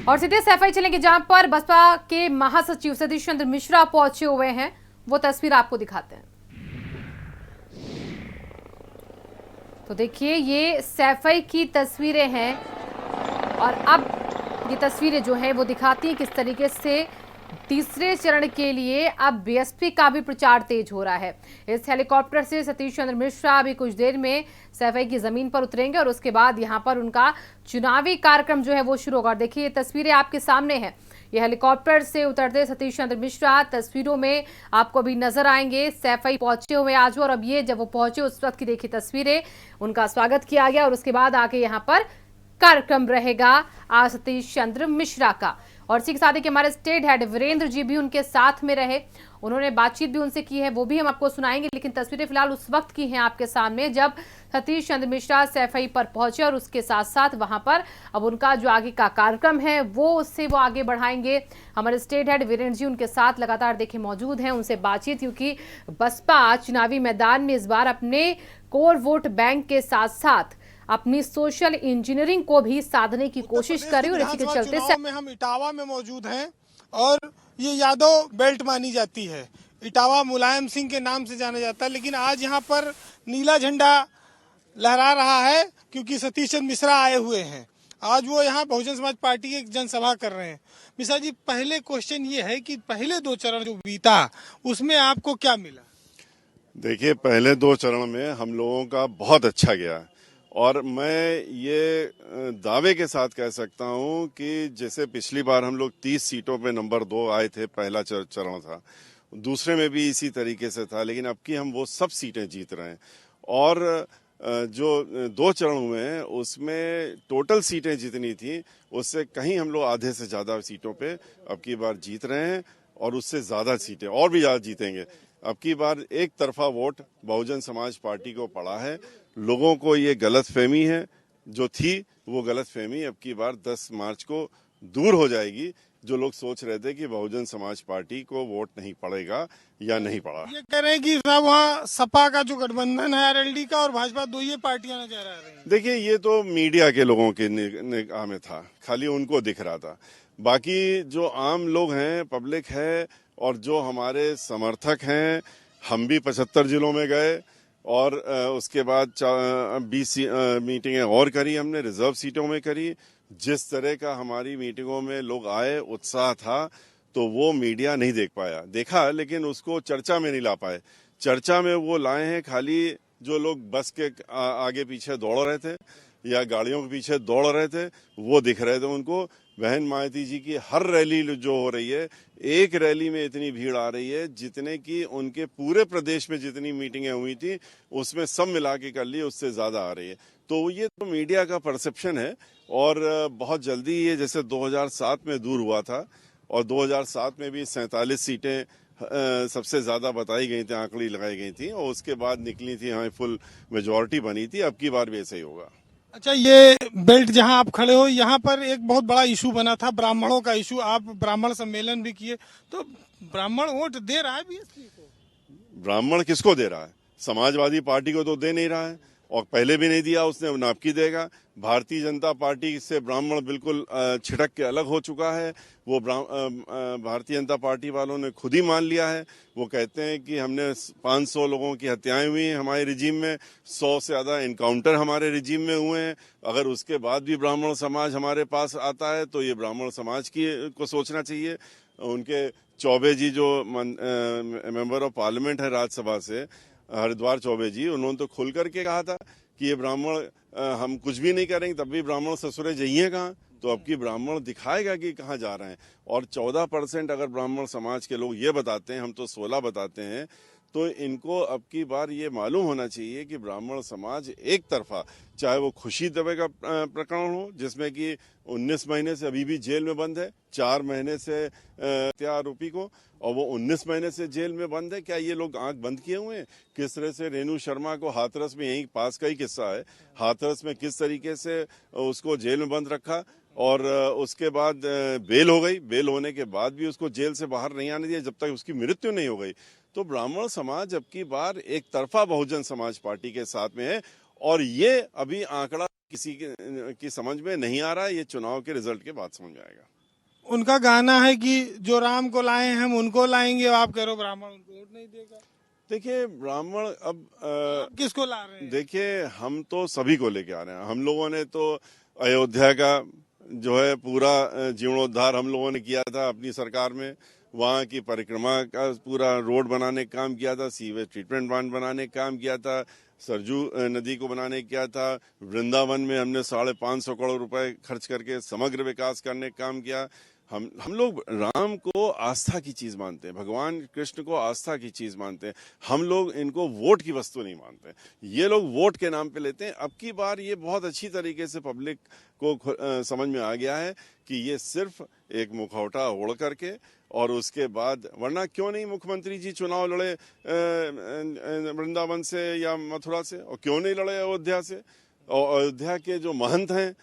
और सीधे सैफई चलेंगे जहां पर बसपा के महासचिव सतीश चंद्र मिश्रा पहुंचे हुए हैं। वो तस्वीर आपको दिखाते हैं। तो देखिए ये सैफई की तस्वीरें हैं और अब ये तस्वीरें जो है वो दिखाती हैं किस तरीके से तीसरे चरण के लिए अब बीएसपी का भी प्रचार तेज हो रहा है। इस हेलीकॉप्टर से सतीश चंद्र मिश्रा अभी कुछ देर में सैफई की जमीन पर उतरेंगे और उसके बाद यहां पर उनका चुनावी कार्यक्रम जो है वो शुरू होगा। देखिए ये तस्वीरें आपके सामने हैं। ये हेलीकॉप्टर से उतरते सतीश चंद्र मिश्रा तस्वीरों में आपको भी नजर आएंगे। सैफई पहुंचे हुए आज और अब ये जब वो पहुंचे उस वक्त की देखिए तस्वीरें, उनका स्वागत किया गया और उसके बाद आके यहाँ पर कार्यक्रम रहेगा आज सतीश चंद्र मिश्रा का। और इसी के साथ ही हमारे स्टेट हेड वीरेंद्र जी भी उनके साथ में रहे, उन्होंने बातचीत भी उनसे की है, वो भी हम आपको सुनाएंगे। लेकिन तस्वीरें फिलहाल उस वक्त की हैं आपके सामने जब सतीश चंद्र मिश्रा सैफई पर पहुंचे और उसके साथ साथ वहां पर अब उनका जो आगे का कार्यक्रम है वो उससे वो आगे बढ़ाएंगे। हमारे स्टेट हेड वीरेंद्र जी उनके साथ लगातार देखे मौजूद हैं, उनसे बातचीत, क्योंकि बसपा चुनावी मैदान में इस बार अपने कोर वोट बैंक के साथ साथ अपनी सोशल इंजीनियरिंग को भी साधने की कोशिश करी और इसी के चलते में हम इटावा में मौजूद हैं और ये यादव बेल्ट मानी जाती है। इटावा मुलायम सिंह के नाम से जाना जाता है, लेकिन आज यहाँ पर नीला झंडा लहरा रहा है क्योंकि सतीश चंद्र मिश्रा आए हुए हैं। आज वो यहाँ बहुजन समाज पार्टी की एक जनसभा कर रहे हैं। मिश्रा जी, पहले क्वेश्चन ये है कि पहले 2 चरण जो बीता उसमें आपको क्या मिला? देखिए, पहले 2 चरण में हम लोगों का बहुत अच्छा गया और मैं ये दावे के साथ कह सकता हूं कि जैसे पिछली बार हम लोग 30 सीटों पे नंबर 2 आए थे, पहला चरण था, दूसरे में भी इसी तरीके से था, लेकिन अब की हम वो सब सीटें जीत रहे हैं। और जो 2 चरण हुए हैं उसमें टोटल सीटें जितनी थी उससे कहीं हम लोग आधे से ज्यादा सीटों पे अब की बार जीत रहे हैं और उससे ज्यादा सीटें और भी ज्यादा जीतेंगे। अब की बार एक तरफा वोट बहुजन समाज पार्टी को पड़ा है। लोगों को ये गलतफहमी है जो थी, वो गलतफहमी अब की बार 10 मार्च को दूर हो जाएगी। जो लोग सोच रहे थे कि बहुजन समाज पार्टी को वोट नहीं पड़ेगा या नहीं पड़ा, ये कह रहे हैं कि वहाँ सपा का जो गठबंधन है आरएलडी का और भाजपा, 2 ही पार्टियां नजर आ रही हैं। देखिए ये तो मीडिया के लोगों के निगाह में था, खाली उनको दिख रहा था। बाकी जो आम लोग हैं, पब्लिक है और जो हमारे समर्थक हैं, हम भी 75 जिलों में गए और उसके बाद 20 मीटिंगें और करी हमने, रिजर्व सीटों में करी। जिस तरह का हमारी मीटिंगों में लोग आए, उत्साह था, तो वो मीडिया नहीं देख पाया। देखा लेकिन उसको चर्चा में नहीं ला पाए। चर्चा में वो लाए हैं खाली जो लोग बस के आगे पीछे दौड़ रहे थे या गाड़ियों के पीछे दौड़ रहे थे, वो दिख रहे थे उनको। बहन मायावती जी की हर रैली जो हो रही है, एक रैली में इतनी भीड़ आ रही है जितने की उनके पूरे प्रदेश में जितनी मीटिंगें हुई थी उसमें सब मिला के कर ली, उससे ज्यादा आ रही है। तो ये तो मीडिया का परसेप्शन है और बहुत जल्दी ये जैसे 2007 में दूर हुआ था और 2007 में भी 47 सीटें सबसे ज्यादा बताई गई थी, आंकड़ी लगाई गई थी और उसके बाद निकली थी, हमें फुल मेजोरिटी बनी थी। अब की बार भी ऐसा ही होगा। अच्छा, ये बेल्ट जहां आप खड़े हो, यहाँ पर एक बहुत बड़ा इशू बना था, ब्राह्मणों का इशू। आप ब्राह्मण सम्मेलन भी किए, तो ब्राह्मण वोट दे रहा है बीएसपी को? ब्राह्मण किसको दे रहा है? समाजवादी पार्टी को तो दे नहीं रहा है और पहले भी नहीं दिया उसने, नापकी देगा। भारतीय जनता पार्टी से ब्राह्मण बिल्कुल छिटक के अलग हो चुका है। वो भारतीय जनता पार्टी वालों ने खुद ही मान लिया है। वो कहते हैं कि हमने 500 लोगों की हत्याएं हुई हैं हमारे रिजीम में, 100 से ज्यादा एनकाउंटर हमारे रिजीम में हुए हैं। अगर उसके बाद भी ब्राह्मण समाज हमारे पास आता है तो ये ब्राह्मण समाज को सोचना चाहिए। उनके चौबे जी जो मेंबर ऑफ पार्लियामेंट है राज्यसभा से, हरिद्वार चौबे जी, उन्होंने तो खुल करके कहा था कि ये ब्राह्मण हम कुछ भी नहीं करेंगे तब भी ब्राह्मण ससुरे जाइए कहाँ। तो अब की ब्राह्मण दिखाएगा कि कहाँ जा रहे हैं। और 14% अगर ब्राह्मण समाज के लोग ये बताते हैं, हम तो 16 बताते हैं, तो इनको अब की बार ये मालूम होना चाहिए कि ब्राह्मण समाज एक तरफा, चाहे वो खुशी दबे का प्रकरण हो जिसमें कि 19 महीने से अभी भी जेल में बंद है, 4 महीने से हत्या आरोपी को, और वो 19 महीने से जेल में बंद है। क्या ये लोग आंख बंद किए हुए हैं? किस तरह से रेणु शर्मा को हाथरस में, यहीं पास का ही किस्सा है, हाथरस में किस तरीके से उसको जेल में बंद रखा और उसके बाद बेल हो गई। बेल होने के बाद भी उसको जेल से बाहर नहीं आने दिया जब तक उसकी मृत्यु नहीं हो गई। तो ब्राह्मण समाज अब की बार एक तरफा बहुजन समाज पार्टी के साथ में है और ये अभी आंकड़ा किसी की समझ में नहीं आ रहा है। ये चुनाव के रिजल्ट के बाद समझ में आएगा। उनका गाना है कि जो राम को लाए हम उनको लाएंगे, आप कह रहे हो ब्राह्मण उनको वोट नहीं देगा। देखिए ब्राह्मण अब आप किसको ला रहे हैं? देखिए हम तो सभी को लेके आ रहे हैं। हम लोगों ने तो अयोध्या का जो है पूरा जीर्णोद्धार हम लोगों ने किया था अपनी सरकार में। वहाँ की परिक्रमा का पूरा रोड बनाने का काम किया था, सीवेज ट्रीटमेंट प्लांट बनाने का काम किया था, सरजू नदी को बनाने किया था। वृंदावन में हमने 550 करोड़ रुपए खर्च करके समग्र विकास करने का काम किया। हम लोग राम को आस्था की चीज मानते हैं, भगवान कृष्ण को आस्था की चीज मानते हैं। हम लोग इनको वोट की वस्तु नहीं मानते। ये लोग वोट के नाम पे लेते हैं। अब की बार ये बहुत अच्छी तरीके से पब्लिक को समझ में आ गया है कि ये सिर्फ एक मुखौटा ओढ़ करके और उसके बाद, वरना क्यों नहीं मुख्यमंत्री जी चुनाव लड़े वृंदावन से या मथुरा से, और क्यों नहीं लड़े अयोध्या से। और अयोध्या के जो महंत हैं,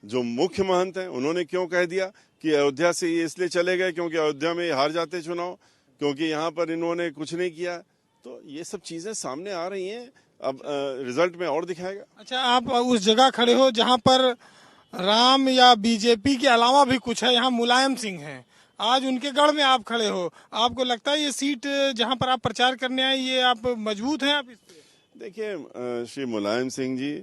जो मुख्य महंत हैं, उन्होंने क्यों कह दिया कि अयोध्या से ये इसलिए चले गए क्योंकि अयोध्या में हार जाते चुनाव, क्योंकि यहाँ पर इन्होंने कुछ नहीं किया। तो ये सब चीजें सामने आ रही हैं। अब रिजल्ट में और दिखाएगा। अच्छा, आप उस जगह खड़े हो जहां पर राम या बीजेपी के अलावा भी कुछ है। यहाँ मुलायम सिंह हैं, आज उनके गढ़ में आप खड़े हो। आपको लगता है ये सीट जहां पर आप प्रचार करने आए, ये आप मजबूत हैं आप इस पे? देखिए श्री मुलायम सिंह जी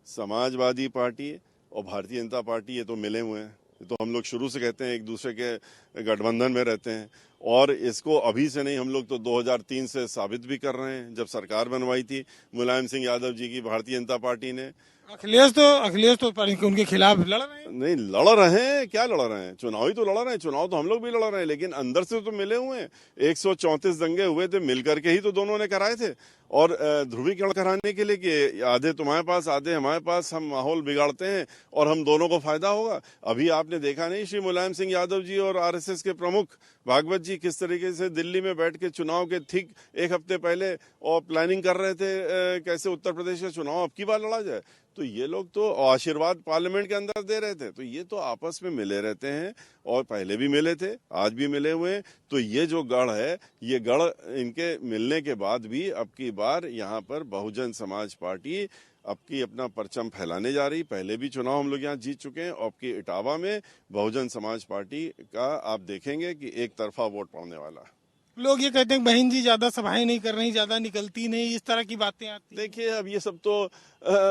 समाजवादी पार्टी और भारतीय जनता पार्टी ये तो मिले हुए हैं। ये तो हम लोग शुरू से कहते हैं एक दूसरे के गठबंधन में रहते हैं। और इसको अभी से नहीं, हम लोग तो 2003 से साबित भी कर रहे हैं। जब सरकार बनवाई थी मुलायम सिंह यादव जी की भारतीय जनता पार्टी ने। अखिलेश तो उनके खिलाफ लड़ रहे हैं। नहीं लड़ रहे हैं, क्या लड़ रहे हैं? चुनाव ही तो लड़ रहे हैं। चुनाव तो हम लोग भी लड़ रहे हैं, लेकिन अंदर से तो मिले हुए हैं। 134 दंगे हुए थे, मिल करके ही तो दोनों ने कराए थे। और ध्रुवीकरण कराने के लिए कि आधे तुम्हारे पास आधे हमारे पास, हम माहौल बिगाड़ते हैं और हम दोनों को फायदा होगा। अभी आपने देखा नहीं श्री मुलायम सिंह यादव जी और आरएसएस के प्रमुख भागवत जी किस तरीके से दिल्ली में बैठ के चुनाव के ठीक एक हफ्ते पहले और प्लानिंग कर रहे थे कैसे उत्तर प्रदेश का चुनाव अब की बार लड़ा जाए। तो ये लोग तो आशीर्वाद पार्लियामेंट के अंदर दे रहे थे। तो ये तो आपस में मिले रहते हैं और पहले भी मिले थे, आज भी मिले हुए हैं। तो ये जो गढ़ है, ये गढ़ इनके मिलने के बाद भी अब की बार यहाँ पर बहुजन समाज पार्टी अब की अपना परचम फैलाने जा रही। पहले भी चुनाव हम लोग यहाँ जीत चुके हैं। अब की इटावा में बहुजन समाज पार्टी का आप देखेंगे कि एक तरफा वोट पड़ने वाला है। लोग ये कहते हैं बहन जी ज्यादा सभाएं नहीं कर रही, ज्यादा निकलती नहीं, इस तरह की बातें आती। देखिए अब ये सब तो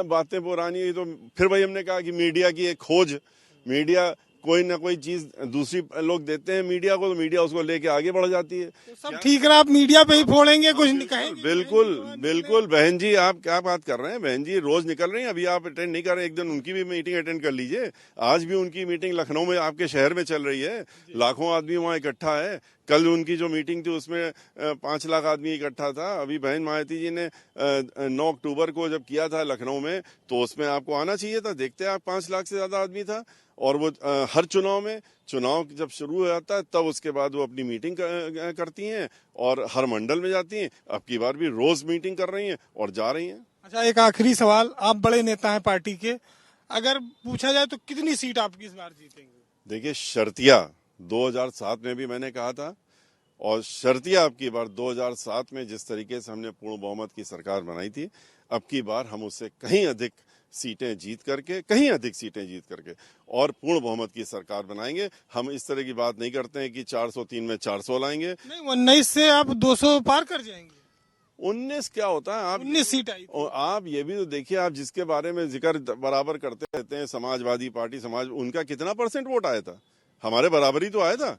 बातें पुरानी। तो फिर भाई हमने कहा कि मीडिया की एक खोज, मीडिया कोई ना कोई चीज दूसरी लोग देते हैं मीडिया को, तो मीडिया उसको लेके आगे बढ़ जाती है। तो सब ठीक है, आप मीडिया पे ही फोड़ेंगे, कुछ नहीं कहेंगे? बिल्कुल बिल्कुल बहन जी, आप क्या बात कर रहे हैं? बहन जी रोज निकल रही हैं, अभी आप अटेंड नहीं कर रहे, एक दिन उनकी भी मीटिंग अटेंड कर लीजिए। आज भी उनकी मीटिंग लखनऊ में आपके शहर में चल रही है, लाखों आदमी वहाँ इकट्ठा है। कल उनकी जो मीटिंग थी उसमें 5 लाख आदमी इकट्ठा था। अभी बहन मायावती जी ने 9 अक्टूबर को जब किया था लखनऊ में, तो उसमें आपको आना चाहिए था। देखते हैं आप 5 लाख से ज्यादा आदमी था। और वो हर चुनाव जब शुरू हो जाता है तब उसके बाद वो अपनी मीटिंग करती हैं और हर मंडल में जाती हैं। अब की बार भी रोज मीटिंग कर रही हैं और जा रही हैं। अच्छा, एक आखिरी सवाल, आप बड़े नेता हैं पार्टी के, अगर पूछा जाए तो कितनी सीट आप इस बार जीतेंगे? देखिए शर्तिया 2007 में भी मैंने कहा था, और शर्तिया अब की बार 2007 में जिस तरीके से हमने पूर्ण बहुमत की सरकार बनाई थी, अब की बार हम उससे कहीं अधिक सीटें जीत करके और पूर्ण बहुमत की सरकार बनाएंगे। हम इस तरह की बात नहीं करते हैं कि 403 में 400 लाएंगे। नहीं, 19 से आप 200 पार कर जाएंगे। 19 क्या होता है? आप 19 सीट आई। और आप ये भी तो देखिए, आप जिसके बारे में जिक्र बराबर करते रहते हैं, समाजवादी पार्टी, उनका कितना % वोट आया था? हमारे बराबर ही तो आया था।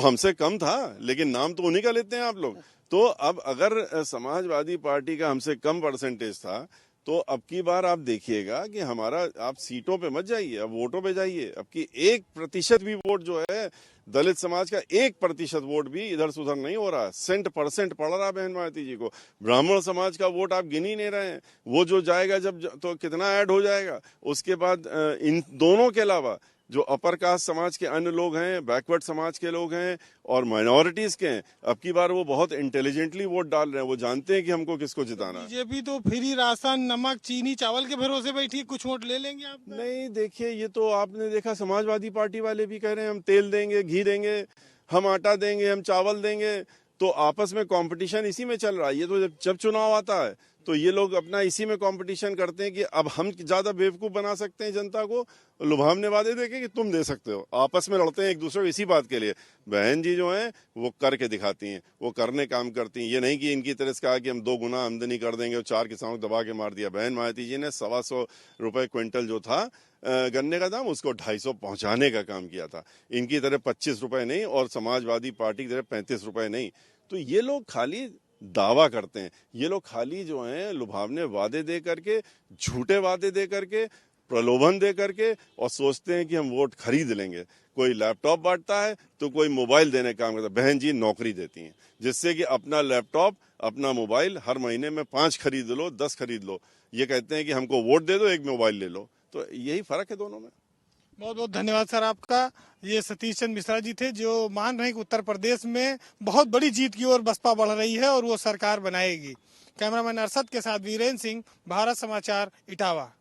हमसे कम था, लेकिन नाम तो उन्हीं का लेते हैं आप लोग। तो अब अगर समाजवादी पार्टी का हमसे कम % था, तो अब की बार आप देखिएगा कि हमारा, आप सीटों पे मत जाइए, अब वोटों पे जाइए। अब की 1% भी वोट जो है दलित समाज का, 1% वोट भी इधर से उधर नहीं हो रहा है, 100% पड़ रहा है बहन मायावती जी को। ब्राह्मण समाज का वोट आप गिन ही नहीं रहे हैं। वो जो जाएगा जब तो कितना ऐड हो जाएगा। उसके बाद इन दोनों के अलावा जो अपर कास्ट समाज के अन्य लोग हैं, बैकवर्ड समाज के लोग हैं और माइनॉरिटीज के हैं, अब की बार वो बहुत इंटेलिजेंटली वोट डाल रहे हैं। वो जानते हैं कि हमको किसको जिताना है। बीजेपी तो फ्री राशन, नमक, चीनी, चावल के भरोसे बैठी, कुछ वोट ले लेंगे आप? नहीं, देखिए ये तो आपने देखा, समाजवादी पार्टी वाले भी कह रहे हैं हम तेल देंगे, घी देंगे, हम आटा देंगे, हम चावल देंगे। तो आपस में कंपटीशन इसी में चल रहा है। ये तो जब चुनाव आता है तो ये लोग अपना इसी में कंपटीशन करते हैं कि अब हम ज्यादा बेवकूफ बना सकते हैं जनता को, लुभावने वादे देके कि तुम दे सकते हो। आपस में लड़ते हैं एक दूसरे को इसी बात के लिए। बहन जी जो हैं वो करके दिखाती हैं, वो करने काम करती हैं। ये नहीं कि इनकी तरह से कहा कि हम 2 गुना आमदनी कर देंगे और 4 किसानों को दबा के मार दिया। बहन मायावती जी ने 125 रुपए क्विंटल जो था गन्ने का दाम, उसको 250 पहुंचाने का काम किया था। इनकी तरह 25 रुपए नहीं और समाजवादी पार्टी की तरह 35 रुपए नहीं। तो ये लोग खाली दावा करते हैं, ये लोग खाली जो हैं लुभावने वादे दे करके, झूठे वादे दे करके, प्रलोभन दे करके, और सोचते हैं कि हम वोट खरीद लेंगे। कोई लैपटॉप बांटता है तो कोई मोबाइल देने का काम करता है। बहन जी नौकरी देती हैं जिससे कि अपना लैपटॉप, अपना मोबाइल हर महीने में 5 खरीद लो, 10 खरीद लो। ये कहते हैं कि हमको वोट दे दो, एक मोबाइल ले लो। तो यही फर्क है दोनों में। बहुत बहुत धन्यवाद सर आपका। ये सतीश चंद्र मिश्रा जी थे जो मान रहे हैं कि उत्तर प्रदेश में बहुत बड़ी जीत की ओर बसपा बढ़ रही है और वो सरकार बनाएगी। कैमरामैन अरशद के साथ वीरेंद्र सिंह, भारत समाचार, इटावा।